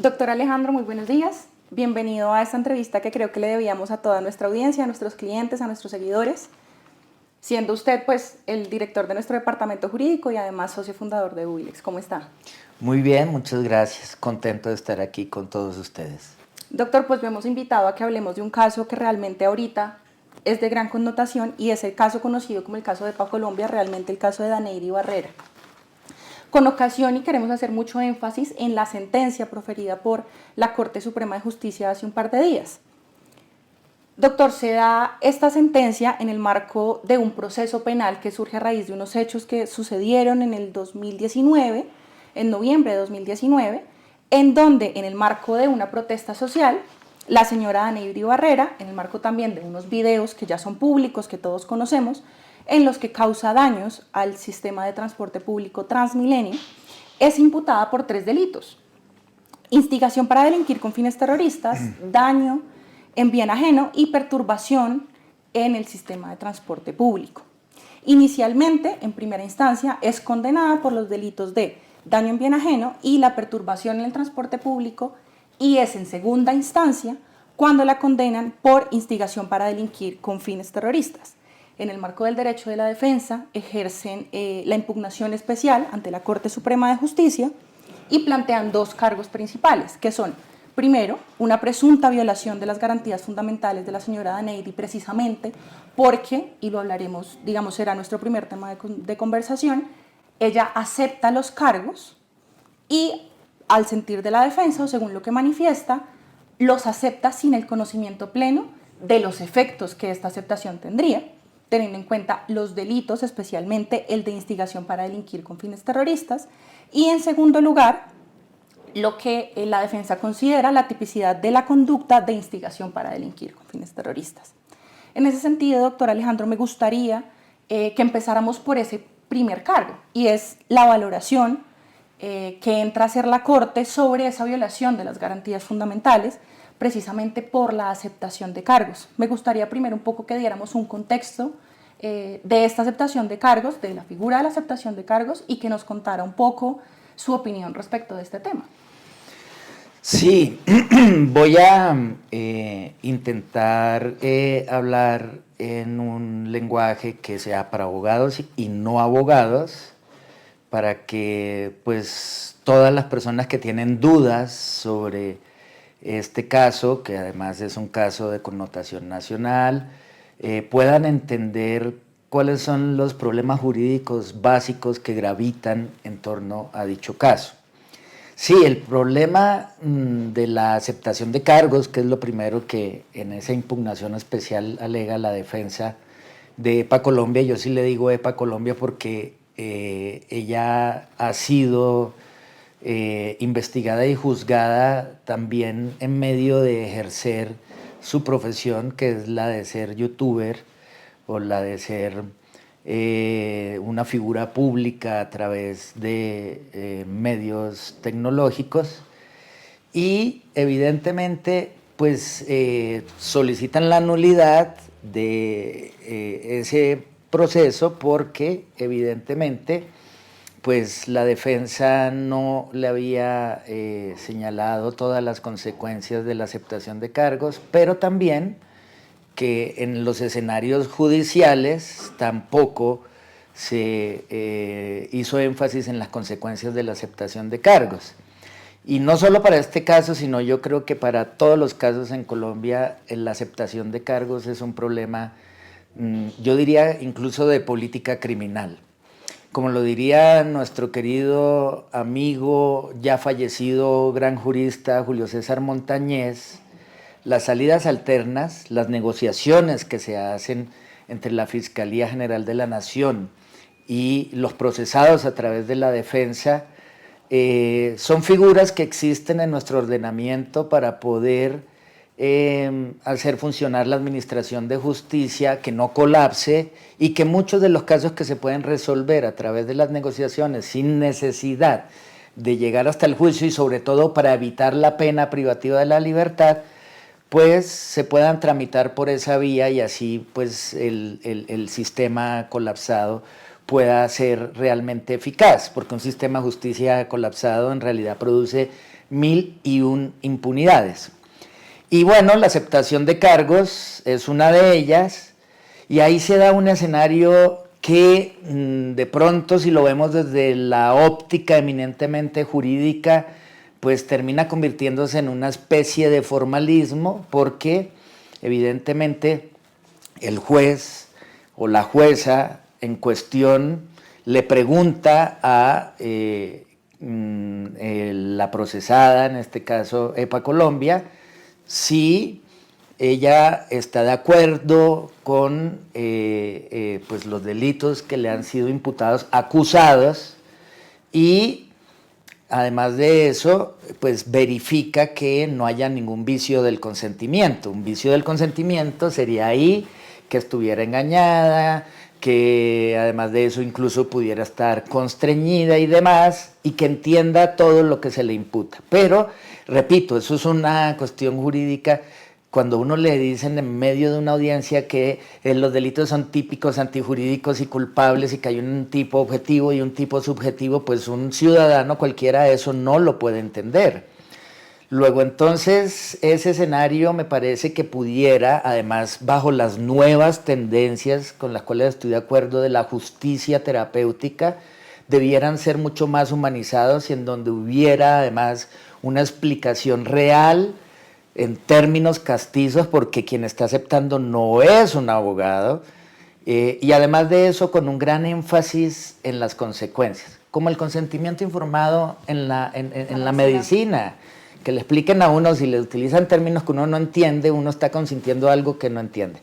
Doctor Alejandro, muy buenos días. Bienvenido a esta entrevista que creo que le debíamos a toda nuestra audiencia, a nuestros clientes, a nuestros seguidores, siendo usted pues el director de nuestro departamento jurídico y además socio fundador de Ubilex. ¿Cómo está? Muy bien, muchas gracias. Contento de estar aquí con todos ustedes. Doctor, pues lo hemos invitado a que hablemos de un caso que realmente ahorita es de gran connotación y es el caso conocido como el caso de Epacolombia, realmente el caso de Daneyri Barrera. Con ocasión, y queremos hacer mucho énfasis en la sentencia proferida por la Corte Suprema de Justicia hace un par de días. Doctor, se da esta sentencia en el marco de un proceso penal que surge a raíz de unos hechos que sucedieron en el 2019, en noviembre de 2019, en donde en el marco de una protesta social, la señora Daneyri Barrera, en el marco también de unos videos que ya son públicos, que todos conocemos, en los que causa daños al sistema de transporte público Transmilenio, es imputada por 3 delitos: instigación para delinquir con fines terroristas, daño en bien ajeno y perturbación en el sistema de transporte público. Inicialmente, en primera instancia, es condenada por los delitos de daño en bien ajeno y la perturbación en el transporte público, y es en segunda instancia cuando la condenan por instigación para delinquir con fines terroristas. En el marco del derecho de la defensa, ejercen la impugnación especial ante la Corte Suprema de Justicia y plantean 2 cargos principales, que son, primero, una presunta violación de las garantías fundamentales de la señora Daneyri, precisamente porque, y lo hablaremos, digamos, será nuestro primer tema de conversación, ella acepta los cargos y, al sentir de la defensa, o según lo que manifiesta, los acepta sin el conocimiento pleno de los efectos que esta aceptación tendría, teniendo en cuenta los delitos, especialmente el de instigación para delinquir con fines terroristas, y en segundo lugar, lo que la defensa considera la tipicidad de la conducta de instigación para delinquir con fines terroristas. En ese sentido, doctor Alejandro, me gustaría que empezáramos por ese primer cargo, y es la valoración que entra a hacer la Corte sobre esa violación de las garantías fundamentales, precisamente por la aceptación de cargos. Me gustaría primero un poco que diéramos un contexto de esta aceptación de cargos, de la figura de la aceptación de cargos, y que nos contara un poco su opinión respecto de este tema. Sí, voy a intentar hablar en un lenguaje que sea para abogados y no abogados, para que pues todas las personas que tienen dudas sobre este caso, que además es un caso de connotación nacional, puedan entender cuáles son los problemas jurídicos básicos que gravitan en torno a dicho caso. Sí, el problema de la aceptación de cargos, que es lo primero que en esa impugnación especial alega la defensa de Epacolombia. Yo sí le digo Epacolombia porque ella ha sido investigada y juzgada también en medio de ejercer su profesión, que es la de ser youtuber o la de ser una figura pública a través de medios tecnológicos, y evidentemente pues solicitan la nulidad de ese proceso porque evidentemente pues la defensa no le había señalado todas las consecuencias de la aceptación de cargos, pero también que en los escenarios judiciales tampoco se hizo énfasis en las consecuencias de la aceptación de cargos. Y no solo para este caso, sino yo creo que para todos los casos en Colombia, la aceptación de cargos es un problema, yo diría incluso de política criminal. Como lo diría nuestro querido amigo, ya fallecido, gran jurista Julio César Montañez, las salidas alternas, las negociaciones que se hacen entre la Fiscalía General de la Nación y los procesados a través de la defensa, son figuras que existen en nuestro ordenamiento para poder hacer funcionar la administración de justicia, que no colapse, y que muchos de los casos que se pueden resolver a través de las negociaciones sin necesidad de llegar hasta el juicio, y sobre todo para evitar la pena privativa de la libertad, pues se puedan tramitar por esa vía, y así pues el sistema colapsado pueda ser realmente eficaz, porque un sistema de justicia colapsado en realidad produce 1001 impunidades. Y bueno, la aceptación de cargos es una de ellas, y ahí se da un escenario que de pronto, si lo vemos desde la óptica eminentemente jurídica, pues termina convirtiéndose en una especie de formalismo, porque evidentemente el juez o la jueza en cuestión le pregunta a la procesada, en este caso EPA Colombia, si ella está de acuerdo con pues los delitos que le han sido imputados, acusados, y además de eso, pues verifica que no haya ningún vicio del consentimiento. Un vicio del consentimiento sería ahí que estuviera engañada, que además de eso incluso pudiera estar constreñida y demás, y que entienda todo lo que se le imputa. Pero, repito, eso es una cuestión jurídica. Cuando uno le dicen en medio de una audiencia que los delitos son típicos, antijurídicos y culpables, y que hay un tipo objetivo y un tipo subjetivo, pues un ciudadano cualquiera eso no lo puede entender. Luego entonces ese escenario me parece que pudiera, además bajo las nuevas tendencias con las cuales estoy de acuerdo de la justicia terapéutica, debieran ser mucho más humanizados, y en donde hubiera además una explicación real en términos castizos, porque quien está aceptando no es un abogado, y además de eso con un gran énfasis en las consecuencias, como el consentimiento informado en la medicina, que le expliquen a uno, si le utilizan términos que uno no entiende, uno está consintiendo algo que no entiende.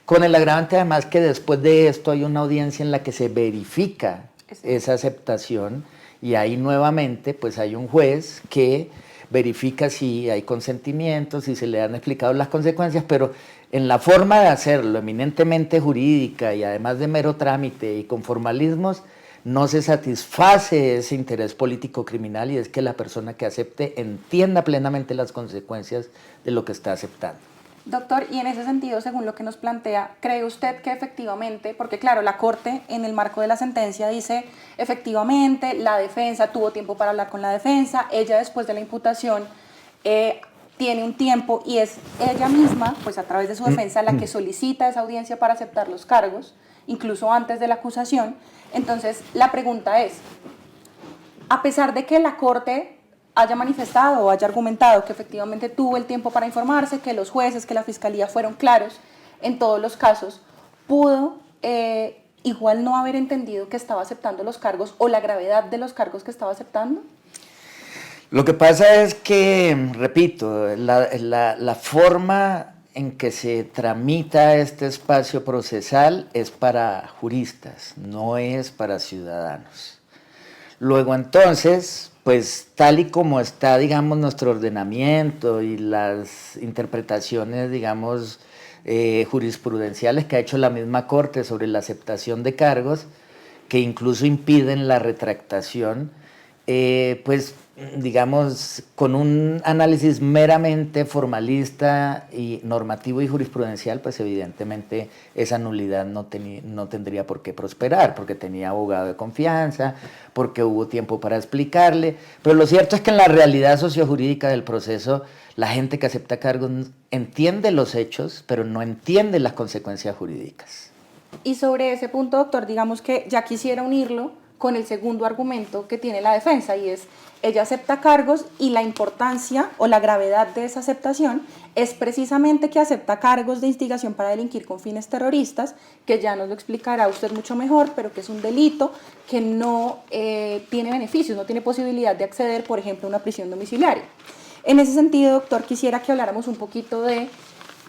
Con el agravante además que después de esto hay una audiencia en la que se verifica esa aceptación, y ahí nuevamente pues hay un juez que verifica si hay consentimiento, si se le han explicado las consecuencias, pero en la forma de hacerlo eminentemente jurídica y además de mero trámite y con formalismos, no se satisface ese interés político criminal, y es que la persona que acepte entienda plenamente las consecuencias de lo que está aceptando. Doctor, y en ese sentido, según lo que nos plantea, ¿cree usted que efectivamente, porque claro, la Corte en el marco de la sentencia dice, efectivamente, la defensa tuvo tiempo para hablar con la defensa, ella después de la imputación tiene un tiempo, y es ella misma, pues a través de su defensa, la que solicita esa audiencia para aceptar los cargos, incluso antes de la acusación? Entonces, la pregunta es, a pesar de que la Corte haya manifestado o haya argumentado que efectivamente tuvo el tiempo para informarse, que los jueces, que la fiscalía fueron claros en todos los casos, pudo igual no haber entendido que estaba aceptando los cargos o la gravedad de los cargos que estaba aceptando? Lo que pasa es que, repito, la forma en que se tramita este espacio procesal es para juristas, no es para ciudadanos. Luego entonces, pues tal y como está, digamos, nuestro ordenamiento y las interpretaciones, digamos, jurisprudenciales que ha hecho la misma Corte sobre la aceptación de cargos, que incluso impiden la retractación, pues digamos, con un análisis meramente formalista y normativo y jurisprudencial, pues evidentemente esa nulidad no tendría por qué prosperar, porque tenía abogado de confianza, porque hubo tiempo para explicarle. Pero lo cierto es que en la realidad sociojurídica del proceso, la gente que acepta cargos entiende los hechos, pero no entiende las consecuencias jurídicas. Y sobre ese punto, doctor, digamos que ya quisiera unirlo con el segundo argumento que tiene la defensa, y es, ella acepta cargos, y la importancia o la gravedad de esa aceptación es precisamente que acepta cargos de instigación para delinquir con fines terroristas, que ya nos lo explicará usted mucho mejor, pero que es un delito que no tiene beneficios, no tiene posibilidad de acceder, por ejemplo, a una prisión domiciliaria. En ese sentido, doctor, quisiera que habláramos un poquito de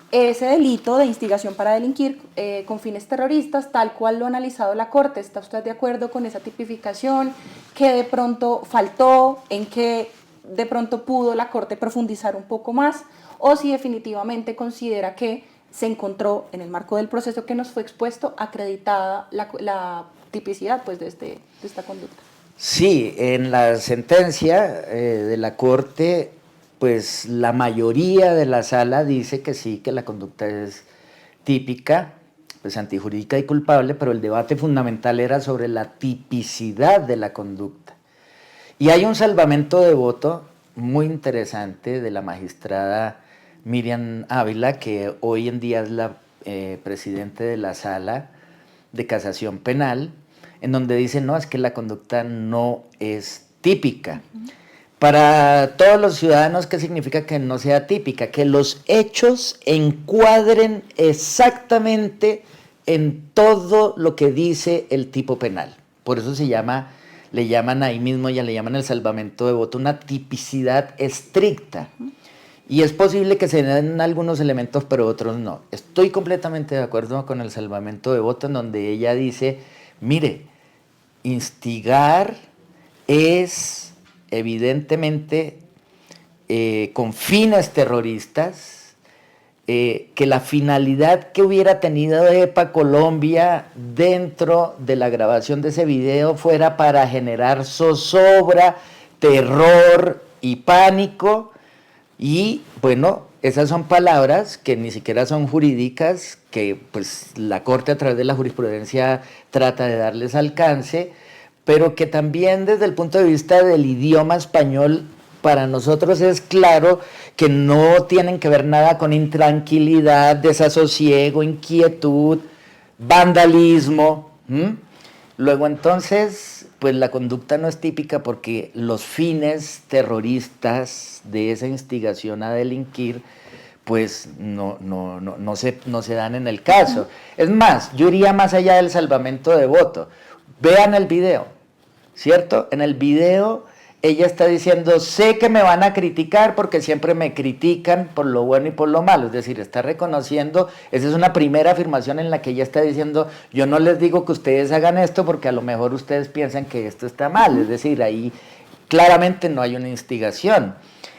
ese delito de instigación para delinquir con fines terroristas, tal cual lo ha analizado la Corte. ¿Está usted de acuerdo con esa tipificación? ¿Qué de pronto faltó? ¿En qué de pronto pudo la Corte profundizar un poco más? ¿O si definitivamente considera que se encontró en el marco del proceso que nos fue expuesto acreditada la tipicidad pues, de esta conducta? Sí, en la sentencia de la Corte, pues la mayoría de la sala dice que sí, que la conducta es típica, pues antijurídica y culpable, pero el debate fundamental era sobre la tipicidad de la conducta. Y hay un salvamento de voto muy interesante de la magistrada Miriam Ávila, que hoy en día es la presidente de la Sala de Casación Penal, en donde dice, no, es que la conducta no es típica. Para todos los ciudadanos, ¿qué significa que no sea típica? Que los hechos encuadren exactamente en todo lo que dice el tipo penal. Por eso le llaman ahí mismo, ya le llaman el salvamento de voto, una tipicidad estricta. Y es posible que se den algunos elementos, pero otros no. Estoy completamente de acuerdo con el salvamento de voto, en donde ella dice, mire, instigar es evidentemente con fines terroristas, que la finalidad que hubiera tenido EPA Colombia dentro de la grabación de ese video fuera para generar zozobra, terror y pánico. Y bueno, esas son palabras que ni siquiera son jurídicas, que pues la Corte a través de la jurisprudencia trata de darles alcance, pero que también desde el punto de vista del idioma español, para nosotros es claro que no tienen que ver nada con intranquilidad, desasosiego, inquietud, vandalismo. Luego entonces, pues la conducta no es típica porque los fines terroristas de esa instigación a delinquir, pues no se dan en el caso. Es más, yo iría más allá del salvamento de voto. Vean el video, ¿cierto? En el video ella está diciendo, sé que me van a criticar porque siempre me critican por lo bueno y por lo malo. Es decir, está reconociendo, esa es una primera afirmación en la que ella está diciendo, yo no les digo que ustedes hagan esto porque a lo mejor ustedes piensan que esto está mal. Es decir, ahí claramente no hay una instigación.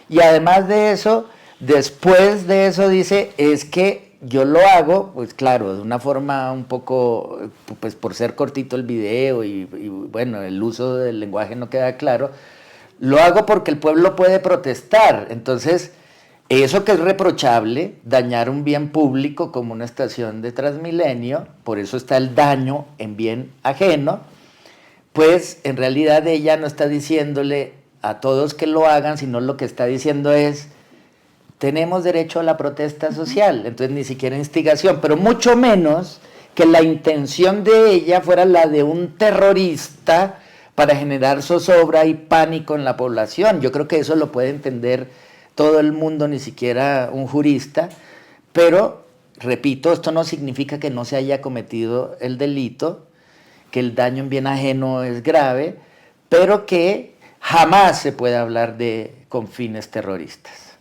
Y además de eso, después de eso dice, es que yo lo hago, pues claro, de una forma un poco, pues por ser cortito el video y bueno, el uso del lenguaje no queda claro, lo hago porque el pueblo puede protestar. Entonces, eso que es reprochable, dañar un bien público como una estación de Transmilenio, por eso está el daño en bien ajeno, pues en realidad ella no está diciéndole a todos que lo hagan, sino lo que está diciendo es, tenemos derecho a la protesta social, entonces ni siquiera instigación, pero mucho menos que la intención de ella fuera la de un terrorista para generar zozobra y pánico en la población. Yo creo que eso lo puede entender todo el mundo, ni siquiera un jurista, pero, repito, esto no significa que no se haya cometido el delito, que el daño en bien ajeno es grave, pero que jamás se puede hablar con fines terroristas.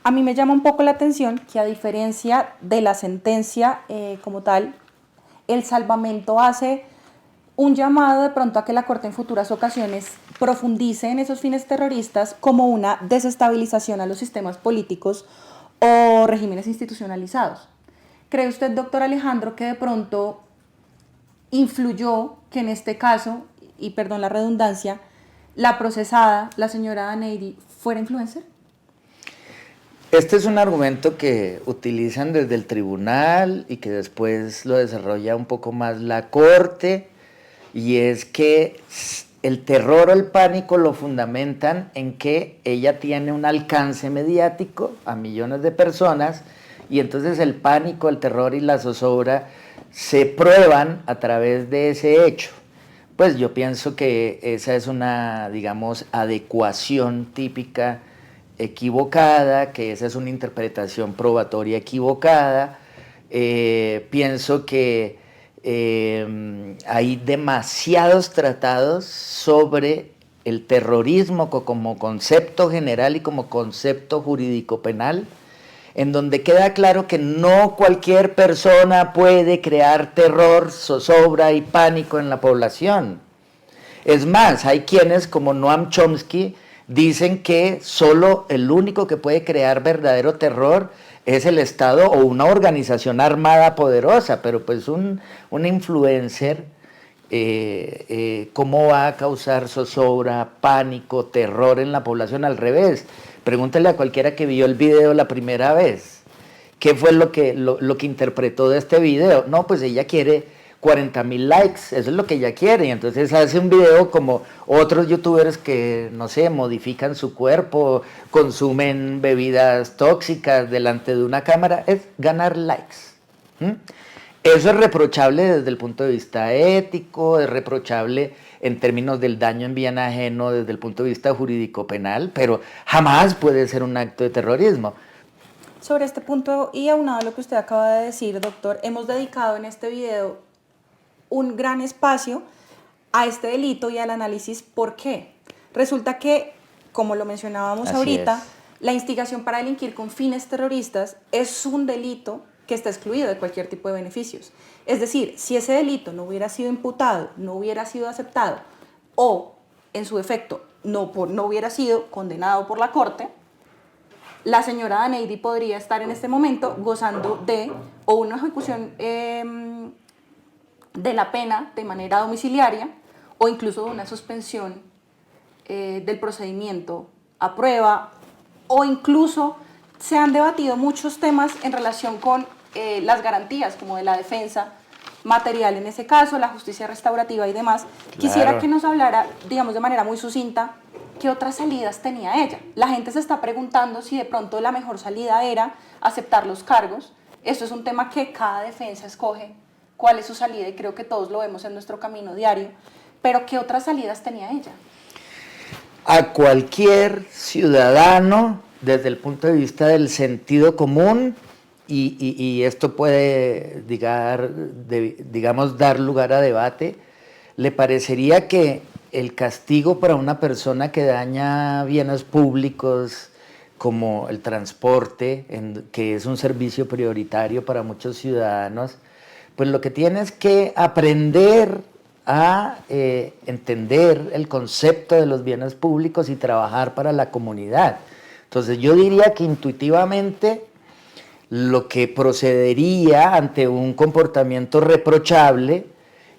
A mí me llama un poco la atención que a diferencia de la sentencia como tal, el salvamento hace un llamado de pronto a que la Corte en futuras ocasiones profundice en esos fines terroristas como una desestabilización a los sistemas políticos o regímenes institucionalizados. ¿Cree usted, doctor Alejandro, que de pronto influyó que en este caso, y perdón la redundancia, la procesada, la señora Daneyri, fuera influencer? Este es un argumento que utilizan desde el tribunal y que después lo desarrolla un poco más la Corte, y es que el terror o el pánico lo fundamentan en que ella tiene un alcance mediático a millones de personas, y entonces el pánico, el terror y la zozobra se prueban a través de ese hecho. Pues yo pienso que esa es una, digamos, adecuación típica equivocada, que esa es una interpretación probatoria equivocada. Pienso que hay demasiados tratados sobre el terrorismo como concepto general y como concepto jurídico penal, en donde queda claro que no cualquier persona puede crear terror, zozobra y pánico en la población. Es más, hay quienes, como Noam Chomsky, dicen que solo el único que puede crear verdadero terror es el Estado o una organización armada poderosa, pero pues un influencer, ¿cómo va a causar zozobra, pánico, terror en la población? Al revés, pregúntale a cualquiera que vio el video la primera vez, ¿qué fue lo que interpretó de este video? No, pues ella quiere 40,000 likes, eso es lo que ella quiere, y entonces hace un video como otros youtubers que, no sé, modifican su cuerpo, consumen bebidas tóxicas delante de una cámara, es ganar likes. ¿Mm? Eso es reprochable desde el punto de vista ético, es reprochable en términos del daño en bien ajeno desde el punto de vista jurídico penal, pero jamás puede ser un acto de terrorismo. Sobre este punto y aunado a lo que usted acaba de decir, doctor, hemos dedicado en este video un gran espacio a este delito y al análisis por qué. Resulta que, como lo mencionábamos Así ahorita, es. la instigación para delinquir con fines terroristas es un delito que está excluido de cualquier tipo de beneficios. Es decir, si ese delito no hubiera sido imputado, no hubiera sido aceptado o, en su efecto, no hubiera sido condenado por la Corte, la señora Daneidy podría estar en este momento gozando de o una ejecución de la pena de manera domiciliaria o incluso de una suspensión del procedimiento a prueba, o incluso se han debatido muchos temas en relación con las garantías como de la defensa material en ese caso, la justicia restaurativa y demás. Claro. Quisiera que nos hablara, digamos de manera muy sucinta, ¿qué otras salidas tenía ella? La gente se está preguntando si de pronto la mejor salida era aceptar los cargos. Esto es un tema que cada defensa escoge cuál es su salida y creo que todos lo vemos en nuestro camino diario, pero ¿qué otras salidas tenía ella? A cualquier ciudadano, desde el punto de vista del sentido común, y esto puede, digamos, dar lugar a debate, le parecería que el castigo para una persona que daña bienes públicos como el transporte, que es un servicio prioritario para muchos ciudadanos, pues lo que tiene es que aprender a entender el concepto de los bienes públicos y trabajar para la comunidad. Entonces yo diría que intuitivamente lo que procedería ante un comportamiento reprochable,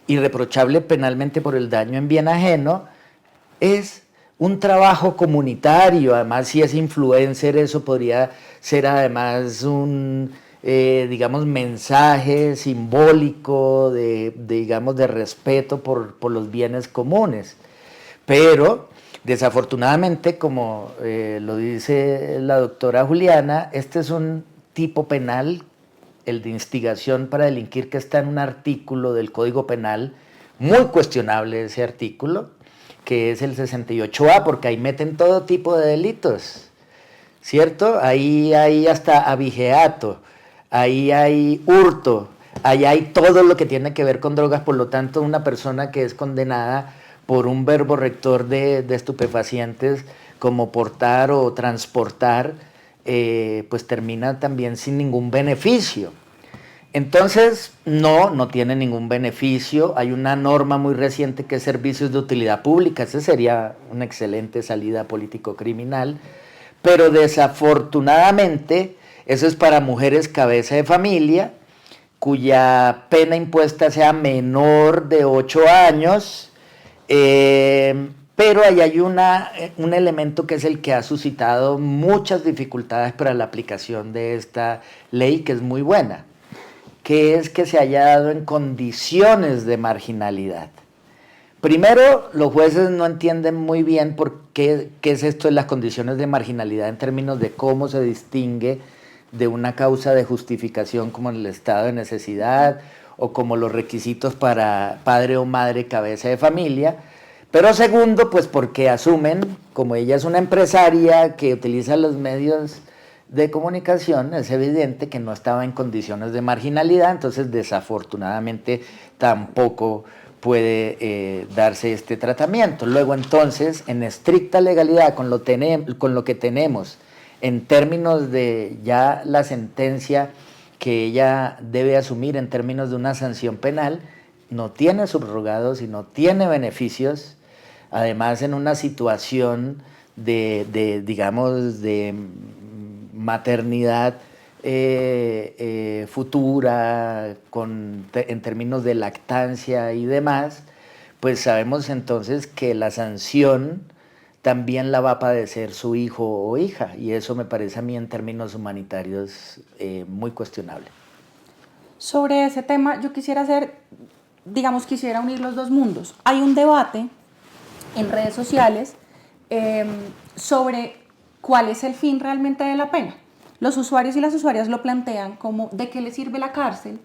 y reprochable penalmente por el daño en bien ajeno, es un trabajo comunitario. Además, si es influencer, eso podría ser además un, digamos, mensaje simbólico digamos, de respeto por los bienes comunes. Pero, desafortunadamente, como lo dice la doctora Juliana, este es un tipo penal, el de instigación para delinquir, que está en un artículo del Código Penal, muy cuestionable ese artículo, que es el 68A, porque ahí meten todo tipo de delitos, ¿cierto? Ahí hay hasta abigeato, ahí hay hurto, ahí hay todo lo que tiene que ver con drogas. Por lo tanto, una persona que es condenada por un verbo rector de estupefacientes como portar o transportar, pues termina también sin ningún beneficio. Entonces, no tiene ningún beneficio. Hay una norma muy reciente que es servicios de utilidad pública. Esa sería una excelente salida político-criminal. Pero desafortunadamente, eso es para mujeres cabeza de familia, cuya pena impuesta sea menor de 8 años, pero ahí hay un elemento que es el que ha suscitado muchas dificultades para la aplicación de esta ley, que es muy buena, que es que se haya dado en condiciones de marginalidad. Primero, los jueces no entienden muy bien por qué es esto de las condiciones de marginalidad en términos de cómo se distingue de una causa de justificación como el estado de necesidad o como los requisitos para padre o madre cabeza de familia. Pero segundo, pues porque asumen, como ella es una empresaria que utiliza los medios de comunicación, es evidente que no estaba en condiciones de marginalidad, entonces desafortunadamente tampoco puede darse este tratamiento. Luego entonces, en estricta legalidad, con lo que tenemos en términos de ya la sentencia que ella debe asumir en términos de una sanción penal, no tiene subrogados y no tiene beneficios, además en una situación digamos, de maternidad futura, en términos de lactancia y demás, pues sabemos entonces que la sanción también la va a padecer su hijo o hija, y eso me parece a mí en términos humanitarios muy cuestionable. Sobre ese tema yo quisiera hacer digamos, quisiera unir los dos mundos. Hay un debate en redes sociales sobre cuál es el fin realmente de la pena. Los usuarios y las usuarias lo plantean como de qué le sirve la cárcel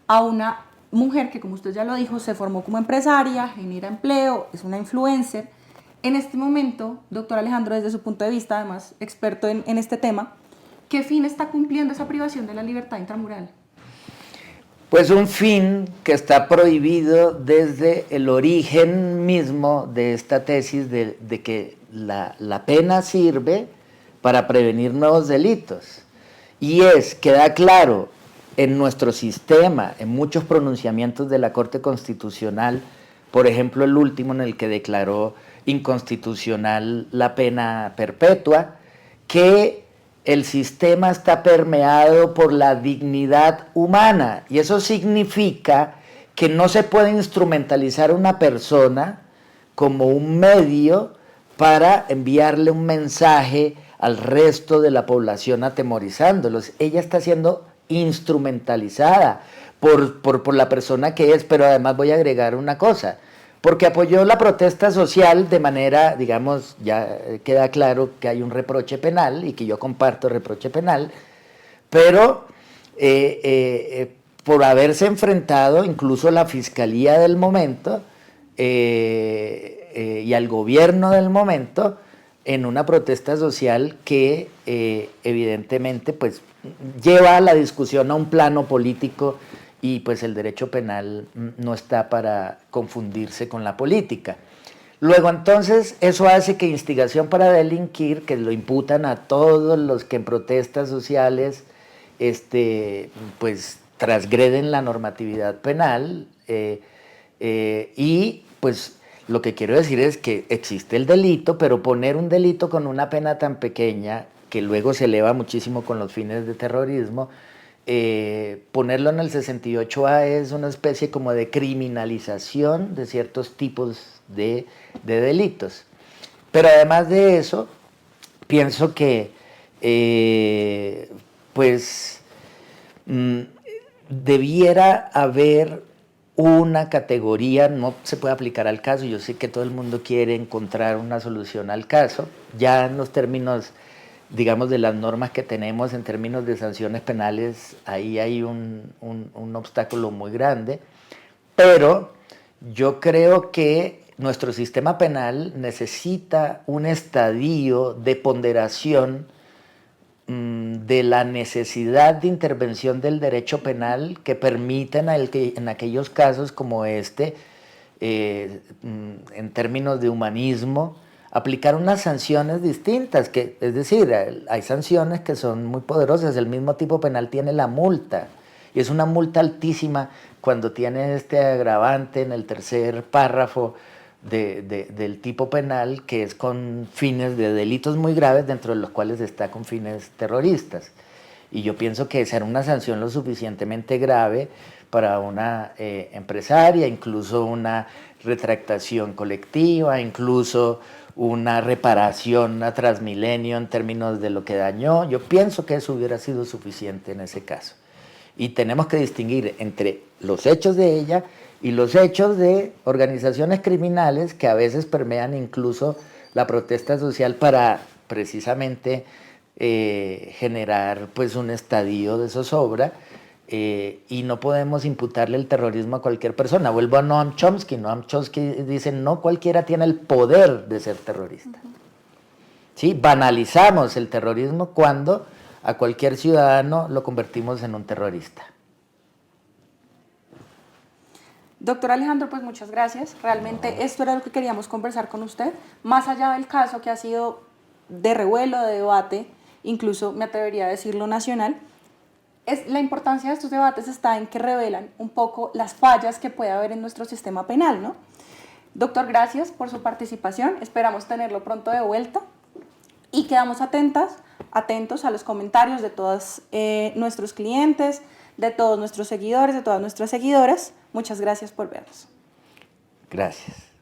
a una mujer que, como usted ya lo dijo, se formó como empresaria, genera empleo, es una influencer. En este momento, doctor Alejandro, desde su punto de vista, además experto en este tema, ¿qué fin está cumpliendo esa privación de la libertad intramural? Pues un fin que está prohibido desde el origen mismo de esta tesis de que la pena sirve para prevenir nuevos delitos. Y queda claro en nuestro sistema, en muchos pronunciamientos de la Corte Constitucional, por ejemplo el último en el que declaró inconstitucional la pena perpetua, que el sistema está permeado por la dignidad humana, y eso significa que no se puede instrumentalizar a una persona como un medio para enviarle un mensaje al resto de la población atemorizándolos. Ella está siendo instrumentalizada por la persona que es, pero además voy a agregar una cosa, porque apoyó la protesta social de manera, digamos, ya queda claro que hay un reproche penal y que yo comparto el reproche penal, pero por haberse enfrentado incluso a la fiscalía del momento y al gobierno del momento en una protesta social que evidentemente pues lleva la discusión a un plano político, y pues el derecho penal no está para confundirse con la política. Luego entonces eso hace que instigación para delinquir, que lo imputan a todos los que en protestas sociales pues transgreden la normatividad penal, y pues lo que quiero decir es que existe el delito, pero poner un delito con una pena tan pequeña, que luego se eleva muchísimo con los fines de terrorismo, ponerlo en el 68A es una especie como de criminalización de ciertos tipos de delitos. Pero además de eso, pienso que pues debiera haber una categoría, no se puede aplicar al caso, yo sé que todo el mundo quiere encontrar una solución al caso, ya en los términos, digamos, de las normas que tenemos en términos de sanciones penales, ahí hay un obstáculo muy grande, pero yo creo que nuestro sistema penal necesita un estadio de ponderación de la necesidad de intervención del derecho penal que permitan en aquellos casos como en términos de humanismo, aplicar unas sanciones distintas, es decir, hay sanciones que son muy poderosas. El mismo tipo penal tiene la multa, y es una multa altísima cuando tiene este agravante en el tercer párrafo del tipo penal, que es con fines de delitos muy graves, dentro de los cuales está con fines terroristas. Y yo pienso que esa era una sanción lo suficientemente grave para una empresaria, incluso una retractación colectiva, incluso una reparación a Transmilenio en términos de lo que dañó. Yo pienso que eso hubiera sido suficiente en ese caso. Y tenemos que distinguir entre los hechos de ella y los hechos de organizaciones criminales que a veces permean incluso la protesta social para precisamente generar pues un estadio de zozobra, y no podemos imputarle el terrorismo a cualquier persona. Vuelvo a Noam Chomsky. Noam Chomsky dice: no cualquiera tiene el poder de ser terrorista. ¿Sí? Banalizamos el terrorismo cuando a cualquier ciudadano lo convertimos en un terrorista. Doctor Alejandro, pues muchas gracias. Realmente esto era lo que queríamos conversar con usted. Más allá del caso que ha sido de revuelo, de debate, incluso me atrevería a decirlo nacional, la importancia de estos debates está en que revelan un poco las fallas que puede haber en nuestro sistema penal, ¿no? Doctor, gracias por su participación. Esperamos tenerlo pronto de vuelta y quedamos atentos a los comentarios de todos nuestros clientes, de todos nuestros seguidores, de todas nuestras seguidoras. Muchas gracias por vernos. Gracias.